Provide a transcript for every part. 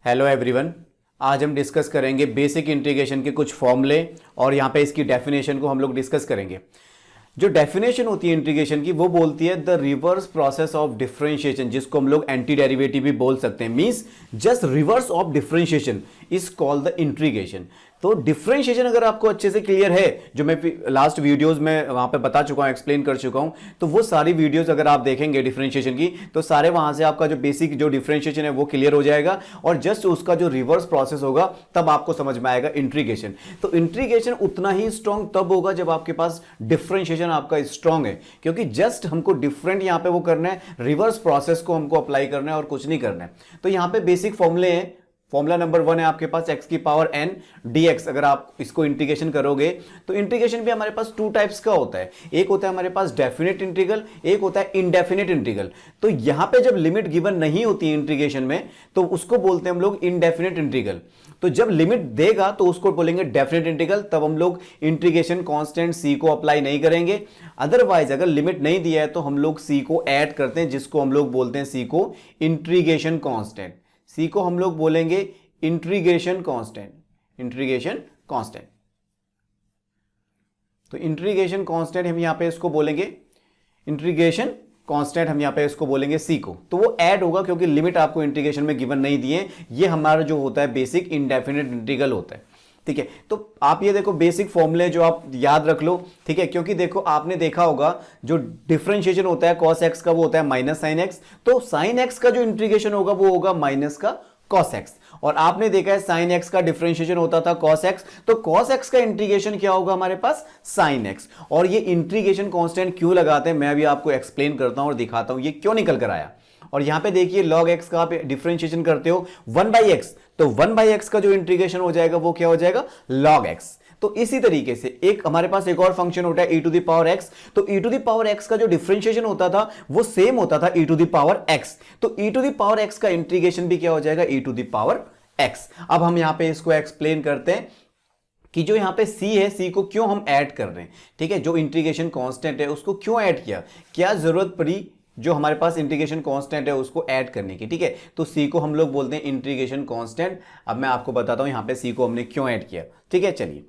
Hello everyone. आज हम discuss करेंगे बेसिक इंटीग्रेशन के कुछ फॉर्मूले और यहाँ पे इसकी डेफिनेशन को हम लोग डिस्कस करेंगे। जो डेफिनेशन होती है इंटीग्रेशन की वो बोलती है the reverse process of differentiation, जिसको हम लोग एंटी डेरिवेटिव भी बोल सकते हैं। Means just reverse of differentiation is called the integration. तो डिफरेंशिएशन अगर आपको अच्छे से क्लियर है, जो मैं लास्ट वीडियोस में वहां पे बता चुका हूं, एक्सप्लेन कर चुका हूं, तो वो सारी वीडियोस अगर आप देखेंगे डिफरेंशिएशन की तो सारे वहां से आपका जो बेसिक जो डिफरेंशिएशन है वो क्लियर हो जाएगा और जस्ट उसका जो रिवर्स प्रोसेस होगा तब आपको समझ में आएगा इंटीग्रेशन। तो इंटीग्रेशन उतना ही स्ट्रांग तब होगा जब आपके पास डिफरेंशिएशन आपका स्ट्रांग है, क्योंकि जस्ट हमको डिफरेंट यहां पे वो करना है, रिवर्स प्रोसेस को हमको अप्लाई करना है और कुछ नहीं करना है। तो यहां पे बेसिक फॉर्मूले हैं। फॉर्मूला नंबर 1 है आपके पास x की पावर n dx। अगर आप इसको इंटीग्रेशन करोगे तो इंटीग्रेशन भी हमारे पास टू टाइप्स का होता है। एक होता है हमारे पास डेफिनेट इंटीग्रल, एक होता है इनडेफिनेट इंटीग्रल। तो यहां पे जब लिमिट गिवन नहीं होती है इंटीग्रेशन में तो उसको बोलते हैं हम लोग इनडेफिनेट इंटीग्रल। तो जब लिमिट देगा तो उसको बोलेंगे डेफिनेट इंटीग्रल, तब हम लोग इंटीग्रेशन कांस्टेंट c को अप्लाई नहीं करेंगे। अदरवाइज अगर लिमिट नहीं दिया है तो हम लोग c को ऐड करते हैं, जिसको हम लोग बोलते हैं c को इंटीग्रेशन कांस्टेंट। सी को हम लोग बोलेंगे इंटीग्रेशन कांस्टेंट। इंटीग्रेशन कांस्टेंट, तो इंटीग्रेशन कांस्टेंट हम यहां पे इसको बोलेंगे इंटीग्रेशन कांस्टेंट, हम यहां पे इसको बोलेंगे सी को। तो वो ऐड होगा क्योंकि लिमिट आपको इंटीग्रेशन में गिवन नहीं दिए। ये हमारा जो होता है बेसिक इनडेफिनेट इंटीग्रल होता है। ठीक है, तो आप ये देखो बेसिक फॉर्मूले जो आप याद रख लो। ठीक है, क्योंकि देखो आपने देखा होगा जो डिफरेंशिएशन होता है cos x का वो होता है माइनस साइन x। तो साइन x का जो इंटीग्रेशन होगा वो होगा माइनस का cos x। और आपने देखा है साइन x का डिफरेंशिएशन होता था cos x, तो cos x का इंटीग्रेशन क्या होगा हमारे पास साइन x। और ये इंटीग्रेशन कांस्टेंट क्यों लगाते हैं मैं अभी आपको एक्सप्लेन करता हूं और दिखाता हूं ये क्यों निकल कर आया। और यहां पे देखिए log x का आप डिफरेंशिएशन करते हो 1/x, तो 1/x का जो इंटीग्रेशन हो जाएगा वो क्या हो जाएगा log x। तो इसी तरीके से एक हमारे पास एक और फंक्शन होता है e to the power x। तो e to the power x का जो डिफरेंशिएशन होता था वो सेम होता था e to the power x। तो e to the power x का इंटीग्रेशन भी क्या हो जाएगा e to the power x। अब हम यहां पे इसको एक्सप्लेन करते हैं कि जो यहां पे c है, c को क्यों हम ऐड कर रहे हैं। ठीक है, जो इंटीग्रेशन कांस्टेंट है उसको क्यों ऐड किया, क्या जरूरत पड़ी जो हमारे पास इंटीग्रेशन कांस्टेंट है उसको ऐड करने की। ठीक है, तो c को हम लोग बोलते हैं इंटीग्रेशन कांस्टेंट। अब मैं आपको बताता हूं यहां पे c को हमने क्यों ऐड किया। ठीक है, चलिए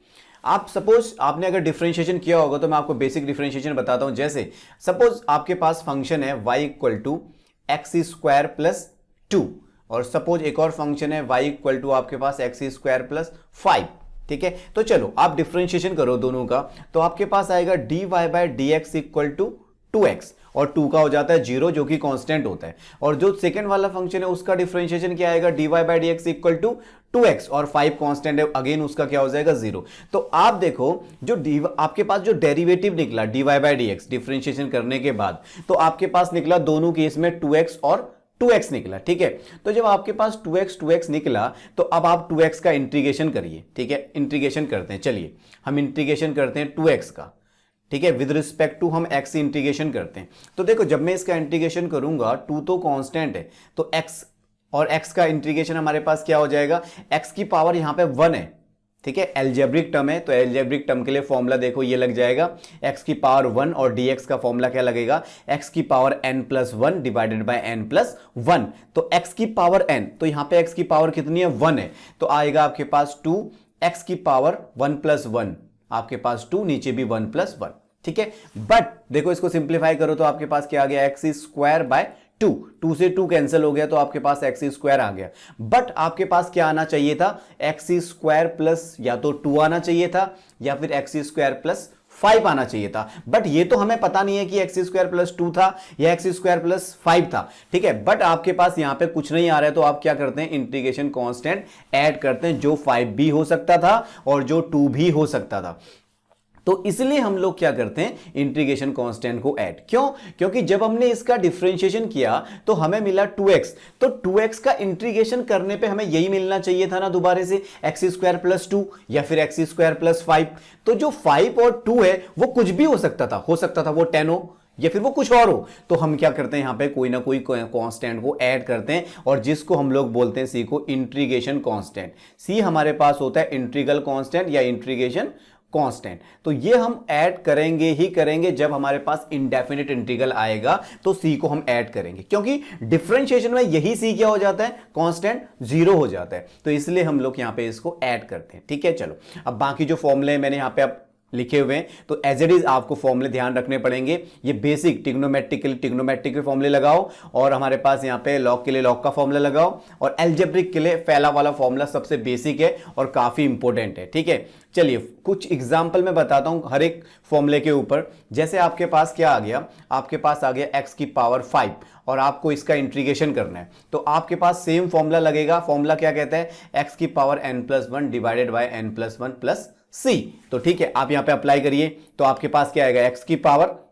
आप सपोज आपने अगर डिफरेंशिएशन किया होगा तो मैं आपको बेसिक डिफरेंशिएशन बताता हूं। जैसे सपोज आपके पास फंक्शन है y equal to x square plus 2 और सपोज एक और फंक्शन है y इक्वल टू आपके पास एक्स स्क्वायर प्लस 5। ठीक है, तो चलो आप डिफरेंशिएशन करो दोनों का, तो आपके पास आएगा dy by d x equal to 2x और 2 का हो जाता है 0 जो कि कांस्टेंट होता है। और जो सेकंड वाला फंक्शन है उसका डिफरेंशिएशन क्या आएगा dy by d x equal to 2x और 5 कांस्टेंट है, अगेन उसका क्या हो जाएगा 0। तो आप देखो जो आपके पास जो डेरिवेटिव निकला dy by d x differentiation करने के बाद, तो आपके पास निकला दोनों केस में 2x और 2x निकला। ठीक है, तो जब आपके पास 2x निकला तो अब आप 2x का इंटीग्रेशन करिए। ठीक है, इंटीग्रेशन करते हैं, चलिए हम इंटीग्रेशन करते हैं 2x का। ठीक है, विद रिस्पेक्ट टू हम x इंटीग्रेशन करते हैं। तो देखो जब मैं इसका इंटीग्रेशन करूंगा 2 तो कांस्टेंट है, तो x और x का इंटीग्रेशन हमारे पास क्या हो जाएगा, x की पावर यहां पे 1 है। ठीक है, एल्जेब्रिक टर्म है, तो एल्जेब्रिक टर्म के लिए फॉर्मूला देखो ये लग जाएगा x की पावर 1 और dx का फॉर्मूला क्या लगेगा x की power n plus 1 divided by n plus 1। तो x की पावर n, तो यहां पे x की पावर कितनी है 1 है, तो आएगा आपके पास 2 x की पावर 1 प्लस 1, आपके पास 2 नीचे भी 1 प्लस 1। ठीक है, बट देखो इसको सिंप्लीफाई करो तो आपके पास क्या आ गया एक्स स्क्वायर बाय 2, 2 से 2 कैंसिल हो गया तो आपके पास एक्स स्क्वायर आ गया। बट आपके पास क्या आना चाहिए था, एक्स स्क्वायर प्लस या तो 2 आना चाहिए था या फिर एक्स स्क्वायर प्लस 5 आना चाहिए था। बट ये तो हमें पता नहीं है कि एक्स स्क्वायर प्लस 2 था या एक्स स्क्वायर प्लस 5 था। ठीक है, बट आपके पास यहां पे कुछ नहीं आ रहा है तो आप क्या करते हैं इंटीग्रेशन कांस्टेंट ऐड करते हैं, जो 5 भी हो सकता था और जो 2 भी हो सकता था। तो इसलिए हम लोग क्या करते हैं इंटीग्रेशन कांस्टेंट को ऐड। क्यों, क्योंकि जब हमने इसका डिफरेंशिएशन किया तो हमें मिला 2x, तो 2x का इंटीग्रेशन करने पे हमें यही मिलना चाहिए था ना दोबारा से एक्स स्क्वायर प्लस 2 या फिर एक्स स्क्वायर प्लस 5। तो जो 5 और 2 है वो कुछ भी हो सकता था वो 10 हो या फिर वो कुछ और हो। तो हम क्या करते हैं यहां पे कोई ना कोई कांस्टेंट को ऐड करते हैं और जिसको हम लोग बोलते हैं सी को इंटीग्रेशन कांस्टेंट। सी हमारे पास होता है इंटीग्रल कांस्टेंट या इंटीग्रेशन कांस्टेंट। तो ये हम ऐड करेंगे ही करेंगे जब हमारे पास इंडेफिनिट इंटीग्रल आएगा तो c को हम ऐड करेंगे, क्योंकि डिफरेंशिएशन में यही c क्या हो जाता है, कांस्टेंट 0 हो जाता है। तो इसलिए हम लोग यहां पे इसको ऐड करते हैं। ठीक है, चलो अब बाकी जो फॉर्मूले मैंने यहां पे अब लिखे हुए हैं तो एज इट इज आपको फॉर्मूले ध्यान रखने पड़ेंगे। ये बेसिक ट्रिग्नोमेट्रिक के फॉर्मूले लगाओ, और हमारे पास यहाँ पे लॉग के लिए लॉग का फॉर्मूला लगाओ, और एल्जेब्रिक के लिए फैला वाला फॉर्मूला सबसे बेसिक है और काफी इंपॉर्टेंट है। ठीक है, चलिए कुछ एग्जांपल मैं बताता हूं हर एक फॉर्मूले के ऊपर। जैसे आपके पास क्या आ गया, आपके पास आ गया x की पावर 5 और आपको इसका इंटीग्रेशन करना है, तो आपके पास सेम फॉर्मूला लगेगा। फॉर्मूला क्या कहता है, x की power n+1 divided by n+1 plus c। तो ठीक है, आप यहां पे अप्लाई करिए तो आपके पास क्या आएगा, x की पावर,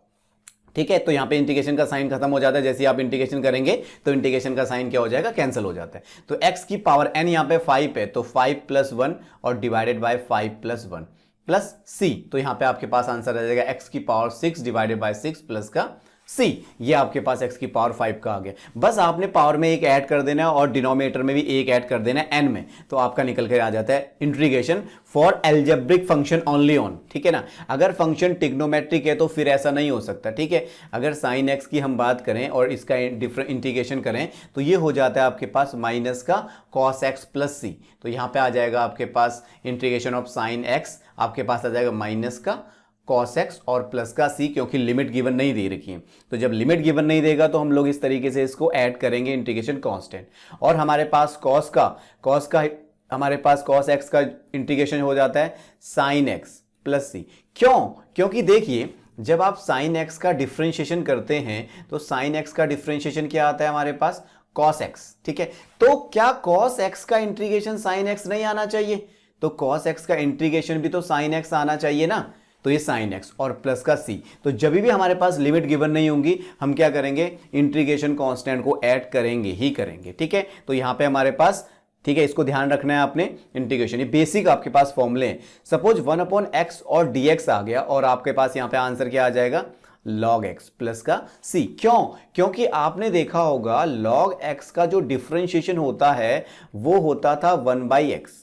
ठीक है, तो यहां पे इंटीग्रेशन का साइन खत्म हो जाता है। जैसे आप इंटीग्रेशन करेंगे तो इंटीग्रेशन का साइन क्या हो जाएगा, कैंसिल हो जाता है। तो x की पावर n यहां पे 5 है, तो 5+1 और डिवाइडेड बाय 5+1 प्लस c। तो यहां पे आपके पास आंसर आ जाएगा x की पावर 6 डिवाइडेड बाय 6 प्लस का c। ये आपके पास x की पावर 5 का आ गया। बस आपने पावर में एक ऐड कर देना है और डिनोमिनेटर में भी एक ऐड कर देना है n में, तो आपका निकल कर आ जाता है integration for algebraic function only on. ठीक है ना, अगर फंक्शन ट्रिग्नोमेट्रिक है तो फिर ऐसा नहीं हो सकता। ठीक है, अगर साइन x की हम बात करें और इसका डिफरेंट इंटीग्रेशन करें तो ये हो जाता है आपके पास माइनस का cos x प्लस c। तो यहां पे आ जाएगा आपके पास इंटीग्रेशन ऑफ साइन x, आपके पास आ जाएगा माइनस का cos x और प्लस का c, क्योंकि लिमिट गिवन नहीं दे रखी है। तो जब लिमिट गिवन नहीं देगा तो हम लोग इस तरीके से इसको ऐड करेंगे इंटीग्रेशन कांस्टेंट। और हमारे पास cos का हमारे पास cos x का इंटीग्रेशन हो जाता है sin x प्लस c। क्यों, क्योंकि देखिए जब आप sin x का डिफरेंशिएशन करते हैं तो sin x का डिफरेंशिएशन क्या आता है हमारे पास, cos x। ठीक है, तो क्या cos x का इंटीग्रेशन sin x नहीं आना चाहिए, तो cos x का इंटीग्रेशन भी तो sin x आना चाहिए ना। तो ये sin x और प्लस का c। तो जब भी हमारे पास लिमिट गिवन नहीं होंगी हम क्या करेंगे, इंटीग्रेशन कांस्टेंट को ऐड करेंगे ही करेंगे। ठीक है, तो यहां पे हमारे पास, ठीक है, इसको ध्यान रखना है आपने, इंटीग्रेशन ये बेसिक आपके पास फॉर्मूले हैं। सपोज 1/x और dx आ गया और आपके पास यहां पे आंसर क्या आ जाएगा, log x प्लस का c। क्यों, क्योंकि आपने देखा होगा log x का जो डिफरेंशिएशन होता है वो होता था 1/x।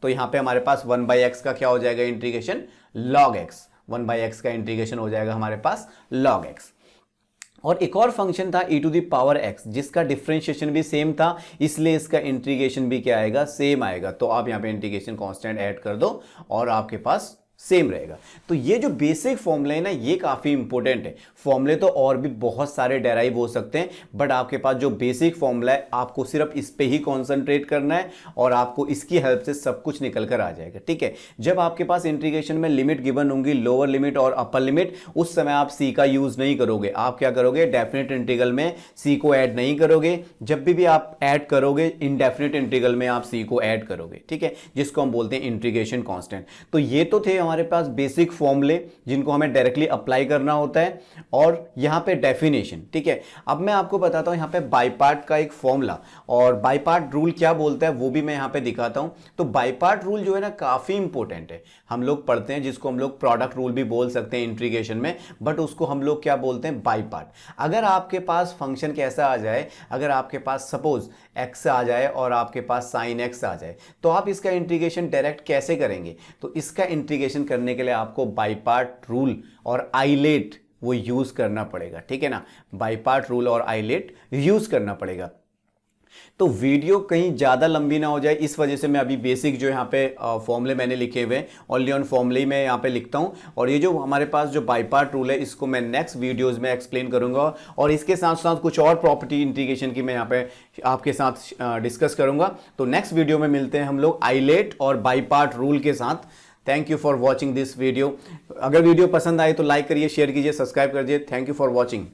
तो यहां पे हमारे पास 1/x का क्या हो जाएगा इंटीग्रेशन, log x। 1/x का इंटीग्रेशन हो जाएगा हमारे पास log x। और एक और फंक्शन था e⁻x जिसका डिफरेंशिएशन भी सेम था, इसलिए इसका इंटीग्रेशन भी क्या आएगा, सेम आएगा। तो आप यहां पे इंटीग्रेशन कांस्टेंट ऐड कर दो और आपके पास सेम रहेगा। तो ये जो बेसिक फॉर्मूले है ना ये काफी इंपॉर्टेंट है। फॉर्मूले तो और भी बहुत सारे डेराइव हो सकते हैं, बट आपके पास जो बेसिक फॉर्मूला है आपको सिर्फ इस पे ही कॉन्सेंट्रेट करना है और आपको इसकी हेल्प से सब कुछ निकल कर आ जाएगा। ठीक है, जब आपके पास इंटीग्रेशन में लिमिट गिवन होंगी, लोअर लिमिट और अपर लिमिट, उस समय आप सी का यूज नहीं करोगे। आप क्या करोगे, डेफिनेट इंटीग्रल में सी को ऐड नहीं करोगे। जब भी आप ऐड करोगे इनडेफिनेट इंटीग्रल में आप सी को ऐड करोगे। ठीक है, जिसको हम बोलते हैं इंटीग्रेशन कांस्टेंट। तो ये तो थे हमारे पास बेसिक फॉर्मूले जिनको हमें डायरेक्टली अप्लाई करना होता है, और यहां पे डेफिनेशन। ठीक है, अब मैं आपको बताता हूं यहां पे बाई पार्ट का एक फॉर्मूला, और बाई पार्ट रूल क्या बोलता है वो भी मैं यहां पे दिखाता हूं। तो बाई पार्ट रूल जो है ना काफी इंपॉर्टेंट है, हम लोग पढ़ते हैं, जिसको हम लोग प्रोडक्ट रूल भी बोल सकते हैं इंटीग्रेशन में, बट उसको हम लोग क्या बोलते हैं, बाई पार्ट। अगर आपके पास फंक्शन कैसा आ जाए, अगर आपके पास सपोज x आ जाए और आपके पास sin x आ जाए, तो आप इसका इंटीग्रेशन डायरेक्ट कैसे करेंगे, तो इसका इंटीग्रेशन करने के लिए आपको बाई पार्ट रूल और आइलेट वो यूज करना पड़ेगा। ठीक है ना, बाई पार्ट रूल और आइलेट यूज करना पड़ेगा। तो वीडियो कहीं ज़्यादा लंबी ना हो जाए इस वजह से मैं अभी बेसिक जो यहाँ पे फॉर्मूले मैंने लिखे हुए हैं ओनली ऑन फॉर्मूले मैं यहाँ पे लिखता हूँ, और ये जो हमारे पास जो बाई पार्ट रूल है इसको मैं नेक्स्ट वीडियोस में एक्सप्लेन करूंगा, और इसके साथ साथ कुछ और प्रॉपर्टी इंटीग्रेशन की मैं यहाँ पे आपके साथ डिस्कस करूंगा। तो नेक्स्ट वीडियो में मिलते हैं हम लोग आइलेट और बाई पार्ट रूल के साथ। Thank you for watching this video. अगर वीडियो पसंद आए तो लाइक करिए, शेयर कीजिए, सब्सक्राइब कर दीजिए। Thank you for watching.